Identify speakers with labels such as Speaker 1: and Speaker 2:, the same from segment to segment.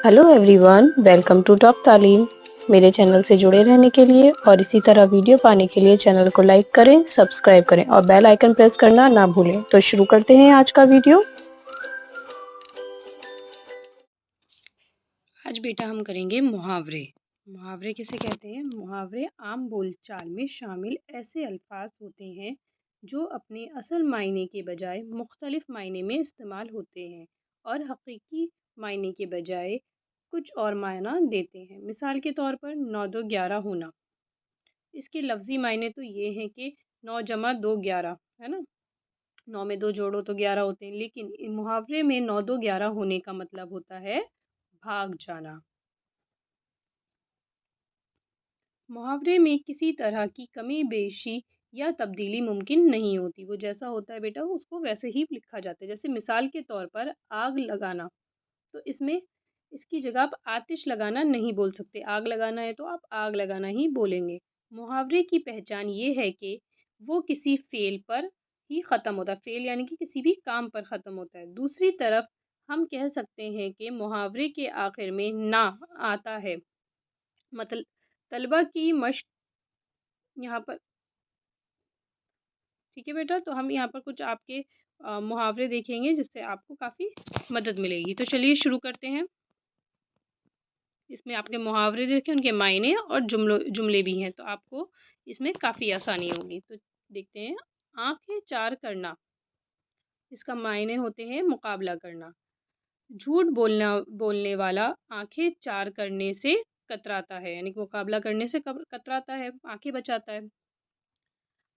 Speaker 1: Hello everyone, welcome to top तालीम। मेरे channel से जुड़े रहने के लिए और इसी तरह वीडियो पाने के लिए चैनल को लाइक करें, सब्सक्राइब करें और बेल आइकन प्रेस करना ना भूलें। तो शुरू करते हैं आज का वीडियो। आज बेटा हम करेंगे मुहावरे। मुहावरे किसे कहते हैं? मुहावरे आम बोलचाल में शामिल ऐसे अल्फाज होते हैं जो अपने असल मायने के बजाय मुख्तलिफ मायने में इस्तेमाल होते हैं और हकीकी मायने के बजाय कुछ और मायना देते हैं। मिसाल के तौर पर 9 2 11 होना। इसके लफ्ज़ी मायने तो ये हैं कि 9 जमा 2 11, है ना? 9 में 2 जोड़ो तो 11 होते हैं, लेकिन मुहावरे में 9 2 11 होने का मतलब होता है भाग जाना। मुहावरे में किसी तरह की कमी बेशी या तब्दीली मुमकिन नहीं होती। वो जैसा होता है बेटा उसको वैसे ही लिखा जाता है। जैसे मिसाल के तौर पर आग लगाना, तो इसमें इसकी जगह आप आतिश लगाना नहीं बोल सकते। आग लगाना है तो आप आग लगाना ही बोलेंगे। मुहावरे की पहचान ये है कि वो किसी फेल पर ही ख़त्म होता है। फेल यानी कि किसी भी काम पर ख़त्म होता है। दूसरी तरफ हम कह सकते हैं कि मुहावरे के आखिर में ना आता है। मतलब तलबा की मशक यहाँ पर, ठीक है बेटा, तो हम यहाँ पर कुछ आपके मुहावरे देखेंगे जिससे आपको काफ़ी मदद मिलेगी। तो चलिए शुरू करते हैं। इसमें आपके मुहावरे देखें, उनके मायने और जुमले भी हैं, तो आपको इसमें काफ़ी आसानी होगी। तो देखते हैं। आंखें चार करना, इसका मायने होते हैं मुकाबला करना। झूठ बोलने वाला आंखें चार करने से कतराता है, यानी कि मुकाबला करने से कतराता है, आंखें बचाता है।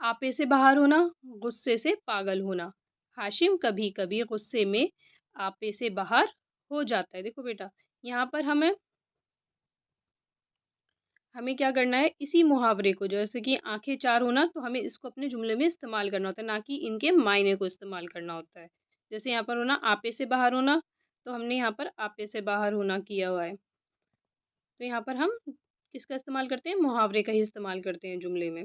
Speaker 1: आपे से बाहर होना, गुस्से से पागल होना। हाशिम कभी कभी गुस्से में आपे से बाहर हो जाता है। देखो बेटा, यहाँ पर हमें हमें क्या करना है, इसी मुहावरे को, जैसे कि आंखें चार होना, तो हमें इसको अपने जुमले में इस्तेमाल करना होता है, ना कि इनके मायने को इस्तेमाल करना होता है। जैसे यहाँ पर होना आपे से बाहर होना, तो हमने यहाँ पर आपे से बाहर होना किया हुआ है। तो यहाँ पर हम किसका इस्तेमाल करते हैं? मुहावरे का ही इस्तेमाल करते हैं जुमले में।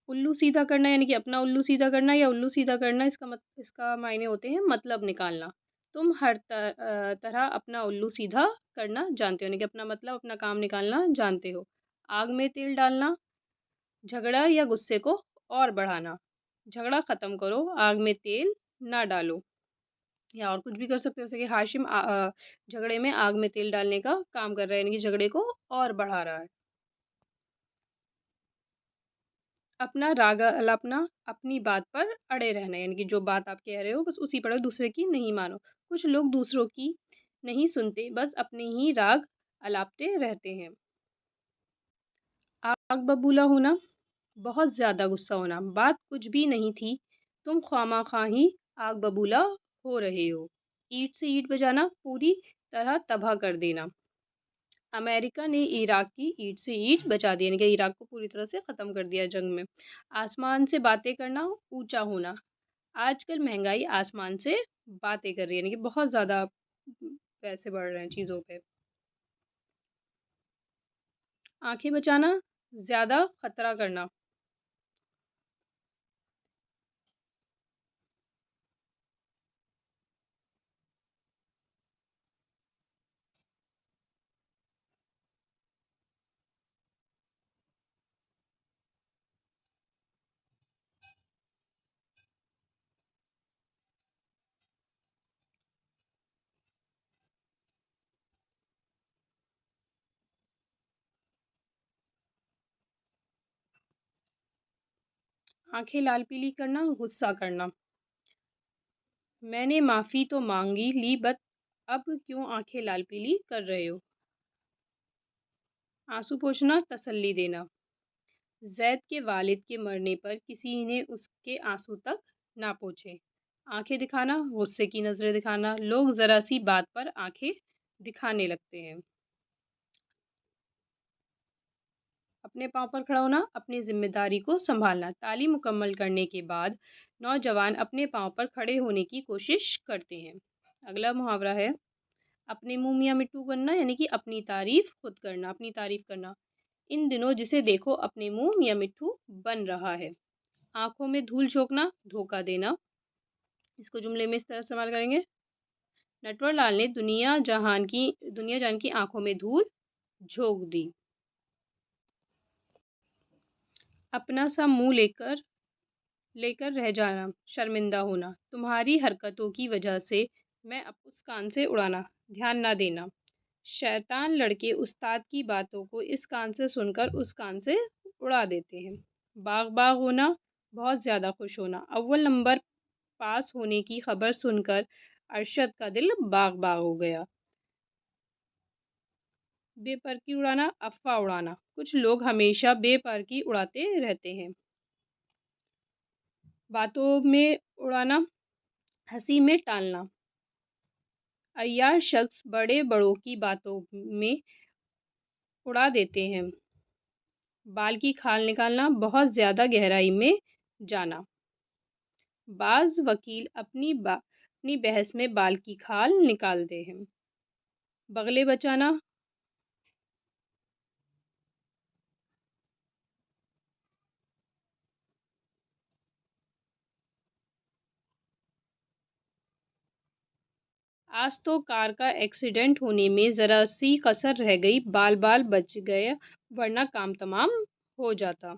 Speaker 1: उल्लू सीधा करना, यानी कि अपना उल्लू सीधा करना या उल्लू सीधा करना, इसका मायने होते हैं मतलब निकालना। तुम हर तरह अपना उल्लू सीधा करना जानते हो, यानी कि अपना मतलब अपना काम निकालना जानते हो। आग में तेल डालना, झगड़ा या गुस्से को और बढ़ाना। झगड़ा ख़त्म करो, आग में तेल ना डालो। या और कुछ भी कर सकते हो, जैसे कि हाशिम झगड़े में आग में तेल डालने का काम कर रहा है, यानी कि झगड़े को और बढ़ा रहा है। अपना राग अलापना, अपनी बात पर अड़े रहना, यानी कि जो बात आप कह रहे हो बस उसी पर अड़ो, दूसरे की नहीं मानो। कुछ लोग दूसरों की नहीं सुनते, बस अपने ही राग अलापते रहते हैं। आग बबूला होना, बहुत ज़्यादा गुस्सा होना, बात कुछ भी नहीं थी, तुम ख्वामाखा ही आग बबूला हो रहे हो। ईंट से ईंट बजाना, पूरी तरह तबाह कर देना। अमेरिका ने इराक की ईंट से ईंट बचा दी, यानी कि इराक को पूरी तरह से ख़त्म कर दिया जंग में। आसमान से बातें करना, ऊंचा होना। आजकल महंगाई आसमान से बातें कर रही है, यानी कि बहुत ज़्यादा पैसे बढ़ रहे हैं चीज़ों पे। आंखें बचाना, ज़्यादा खतरा करना। आंखें लाल पीली करना, गुस्सा करना। मैंने माफ़ी तो मांगी ली, बट अब क्यों आंखें लाल पीली कर रहे हो। आंसू पोंछना, तसल्ली देना। ज़ैद के वालिद के मरने पर किसी ने उसके आंसू तक ना पोंछे। आंखें दिखाना, गुस्से की नज़रें दिखाना। लोग ज़रा सी बात पर आंखें दिखाने लगते हैं। अपने पाँव पर खड़ा होना, अपनी ज़िम्मेदारी को सँभालना। तालीम मुकम्मल करने के बाद नौजवान अपने पाँव पर खड़े होने की कोशिश करते हैं। अगला मुहावरा है अपने मुँह मियाँ मिट्टू बनना, यानी कि अपनी तारीफ़ खुद करना, अपनी तारीफ़ करना। इन दिनों जिसे देखो अपने मुँह मियाँ मिट्ठू बन रहा है। आँखों में धूल झोंकना, धोखा देना। इसको जुमले में इस तरह इस्तेमाल करेंगे। नटवर लाल ने दुनिया जहान की आंखों में धूल झोंक दी। अपना सा मुंह लेकर रह जाना, शर्मिंदा होना, तुम्हारी हरकतों की वजह से मैं अब उस कान से उड़ाना, ध्यान ना देना। शैतान लड़के उस्ताद की बातों को इस कान से सुनकर उस कान से उड़ा देते हैं। बाग बाग होना, बहुत ज़्यादा खुश होना। अव्वल नंबर पास होने की खबर सुनकर अरशद का दिल बाग बाग हो गया। बेपर की उड़ाना, अफवाह उड़ाना। कुछ लोग हमेशा बेपर की उड़ाते रहते हैं। बातों में उड़ाना, हंसी में टालना। अय्यार शख्स बड़े बड़ों की बातों में उड़ा देते हैं। बाल की खाल निकालना, बहुत ज़्यादा गहराई में जाना। बाज़ वकील अपनी बहस में बाल की खाल निकालते हैं। बगले बचाना, आज तो कार का एक्सीडेंट होने में ज़रा सी कसर रह गई, बाल बाल बच गए, वरना काम तमाम हो जाता।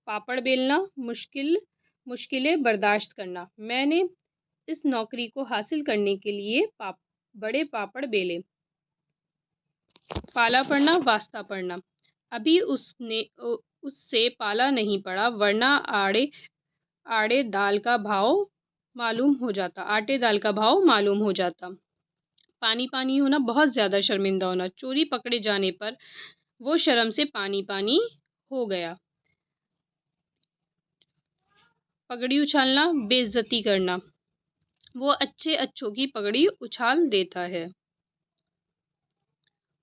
Speaker 1: पापड़ बेलना, मुश्किलें बर्दाश्त करना। मैंने इस नौकरी को हासिल करने के लिए बड़े पापड़ बेले। पाला पड़ना, वास्ता पड़ना। अभी उससे पाला नहीं पड़ा, वरना आड़े दाल का भाव मालूम हो जाता। आटे दाल का भाव मालूम हो जाता। पानी पानी होना, बहुत ज़्यादा शर्मिंदा होना। चोरी पकड़े जाने पर वो शर्म से पानी पानी हो गया। पगड़ी उछालना, बेइज्जती करना। वो अच्छों की पगड़ी उछाल देता है।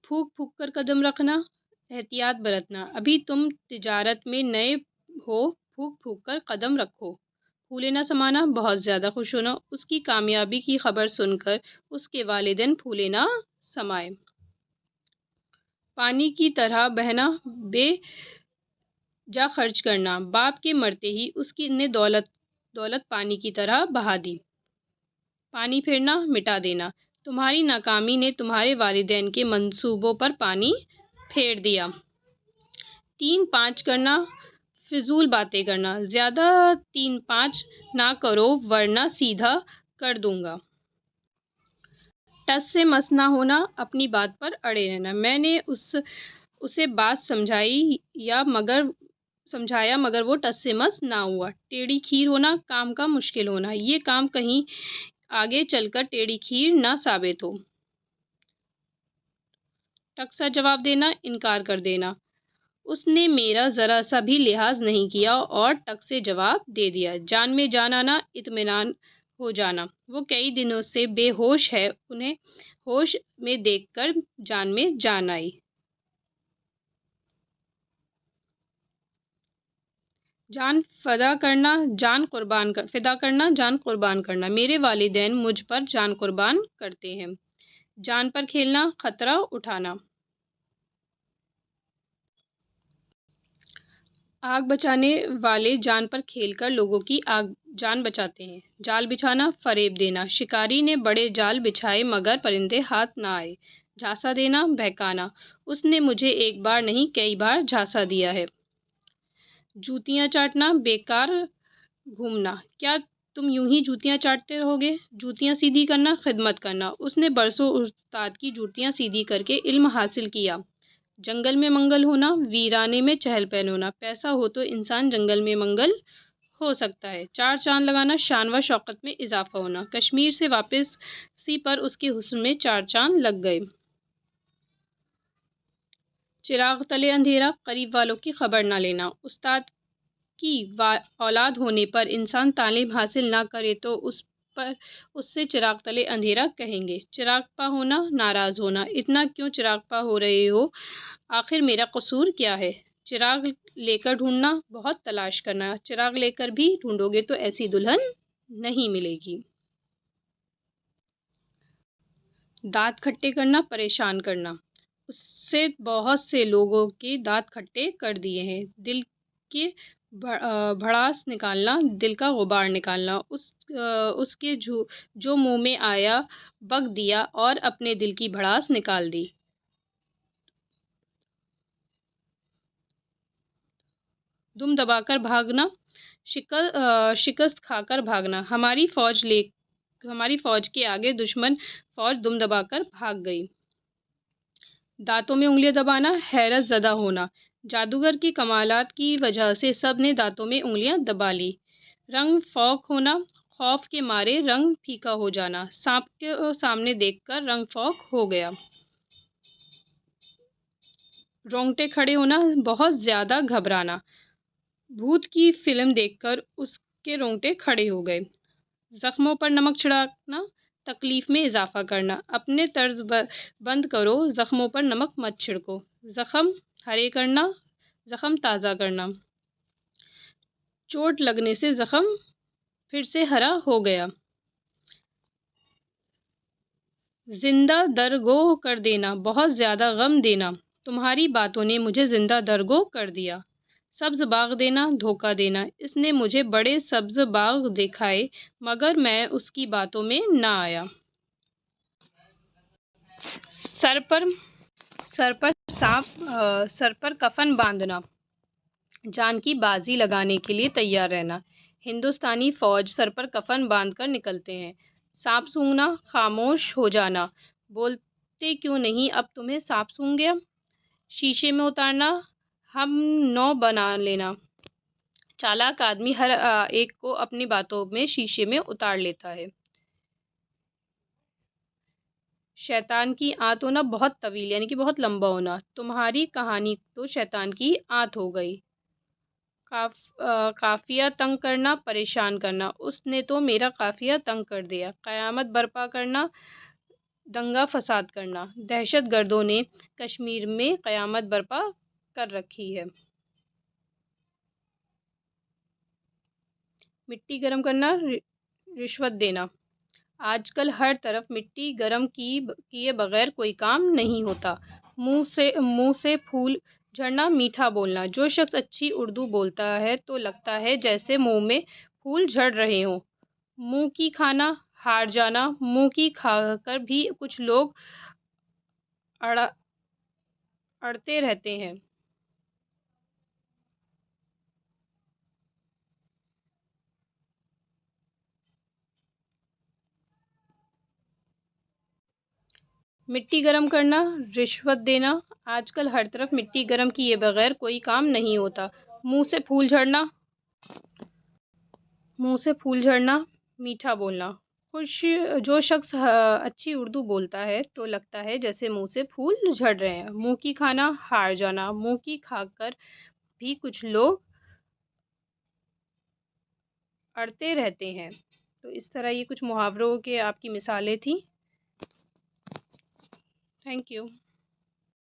Speaker 1: फूक फूक कर कदम रखना, एहतियात बरतना। अभी तुम तिजारत में नए हो, फूक फूक कर कदम रखो। फूले ना समाना, बहुत ज़्यादा खुश होना। उसकी कामयाबी की खबर सुनकर उसके वालिदैन फूले ना समाए। पानी की तरह बहना, बेजा खर्च करना। बाप के मरते ही उसकी ने दौलत पानी की तरह बहा दी। पानी फेरना, मिटा देना। तुम्हारी नाकामी ने तुम्हारे वालिदैन के मंसूबों पर पानी फेर दिया। 3-5 करना, फिजूल बातें करना। ज़्यादा 3-5 ना करो, वरना सीधा कर दूंगा। टस से मस ना होना, अपनी बात पर अड़े रहना। मैंने उसे बात समझाया मगर वो टस से मस ना हुआ। टेढ़ी खीर होना, काम का मुश्किल होना। ये काम कहीं आगे चलकर टेढ़ी खीर ना साबित हो। टक सा जवाब देना, इनकार कर देना। उसने मेरा ज़रा सा भी लिहाज नहीं किया और टक से जवाब दे दिया। जान में जान आना, इत्मीनान हो जाना। वो कई दिनों से बेहोश है, उन्हें होश में देखकर जान में जान आई। फिदा करना, जान कुर्बान करना। मेरे वालिदैन मुझ पर जान कुर्बान करते हैं। जान पर खेलना, खतरा उठाना। आग बचाने वाले जान पर खेलकर लोगों की जान बचाते हैं। जाल बिछाना, फरेब देना। शिकारी ने बड़े जाल बिछाए मगर परिंदे हाथ ना आए। झांसा देना, बहकाना। उसने मुझे एक बार नहीं कई बार झांसा दिया है। जूतियां चाटना, बेकार घूमना। क्या तुम यूं ही जूतियां चाटते रहोगे? जूतियां सीधी करना, खिदमत करना। उसने बरसों उस्ताद की जूतियां सीधी करके इल्म हासिल किया। जंगल में मंगल होना, वीराने में चहल पहल होना। पैसा हो तो इंसान जंगल में मंगल हो सकता है। 4 चांद लगाना, शान व शौकत में इजाफा होना। कश्मीर से वापसी पर उसके हुस्न में 4 चांद लग गए। चिराग तले अंधेरा, करीब वालों की खबर ना लेना। उस्ताद की औलाद होने पर इंसान तालीम हासिल ना करे तो उससे चिराग तले अंधेरा कहेंगे। चिरागपा होना, नाराज़ होना। इतना क्यों चिरागपा हो रहे हो? आखिर मेरा कसूर क्या है? चिराग लेकर ढूंढना, बहुत तलाश करना। चिराग लेकर भी ढूंढोगे तो ऐसी दुल्हन नहीं मिलेगी। दांत खट्टे करना, परेशान करना। उससे बहुत से लोगों के दांत खट्टे कर दिए हैं। दिल के بھڑاس نکالنا، دل کا غبار نکالنا، اس کے جو منہ میں آیا بک دیا اور اپنے دل کی بھڑاس نکال دی۔ دم دبا کر بھاگنا، شکست کھا کر بھاگنا، ہماری فوج کے آگے دشمن فوج دم دبا کر بھاگ گئی۔ دانتوں میں انگلیاں دبانا، حیرت زدہ ہونا، جادوگر کی کمالات کی وجہ سے سب نے دانتوں میں انگلیاں دبا لی۔ رنگ فوق ہونا، خوف کے مارے رنگ پھیکا ہو جانا، سانپ کو سامنے دیکھ کر رنگ فوق ہو گیا۔ رونگٹے کھڑے ہونا، بہت زیادہ گھبرانا، بھوت کی فلم دیکھ کر اس کے رونگٹے کھڑے ہو گئے۔ زخموں پر نمک چھڑکنا، تکلیف میں اضافہ کرنا، اپنے طرز بند کرو، زخموں پر نمک مت چھڑکو۔ زخم ہرے کرنا، زخم تازہ کرنا، چوٹ لگنے سے زخم پھر سے ہرا ہو گیا۔ زندہ درگو کر دینا، بہت زیادہ غم دینا، تمہاری باتوں نے مجھے زندہ درگو کر دیا۔ سبز باغ دینا، دھوکہ دینا، اس نے مجھے بڑے سبز باغ دکھائے مگر میں اس کی باتوں میں نہ آیا۔ سر پر سر پر کفن باندھنا، جان کی بازی لگانے کے لیے تیار رہنا۔ ہندوستانی فوج سر پر کفن باندھ کر نکلتے ہیں۔ سانپ سونگھنا، خاموش ہو جانا، بولتے کیوں نہیں اب تمہیں سانپ سونگھ گیا۔ شیشے میں اتارنا، ہم نو بنا لینا، چالاک آدمی ہر ایک کو اپنی باتوں میں شیشے میں اتار لیتا ہے۔ شیطان کی آنت ہونا، بہت طویل یعنی کہ بہت لمبا ہونا، تمہاری کہانی تو شیطان کی آنت ہو گئی۔ قافیہ تنگ کرنا، پریشان کرنا، اس نے تو میرا قافیہ تنگ کر دیا۔ قیامت برپا کرنا، دنگا فساد کرنا، دہشت گردوں نے کشمیر میں قیامت برپا کر رکھی ہے۔ مٹی گرم کرنا، رشوت دینا، آج کل ہر طرف مٹی گرم کیے بغیر کوئی کام نہیں ہوتا۔ منہ سے پھول جھڑنا، میٹھا بولنا، جو شخص اچھی اردو بولتا ہے تو لگتا ہے جیسے منہ میں پھول جھڑ رہے ہوں۔ منہ کی کھانا، ہار جانا، منہ کی کھا کر بھی کچھ لوگ اڑتے رہتے ہیں۔ مٹی گرم کرنا، رشوت دینا، آج کل ہر طرف مٹی گرم کیے بغیر کوئی کام نہیں ہوتا۔ منہ سے پھول جھڑنا، میٹھا بولنا، جو شخص اچھی اردو بولتا ہے تو لگتا ہے جیسے منہ سے پھول جھڑ رہے ہیں۔ منہ کی کھانا، ہار جانا، منہ کی کھا کر بھی کچھ لوگ اڑتے رہتے ہیں۔ تو اس طرح یہ کچھ محاوروں کے آپ کی مثالیں تھیں۔ Thank you.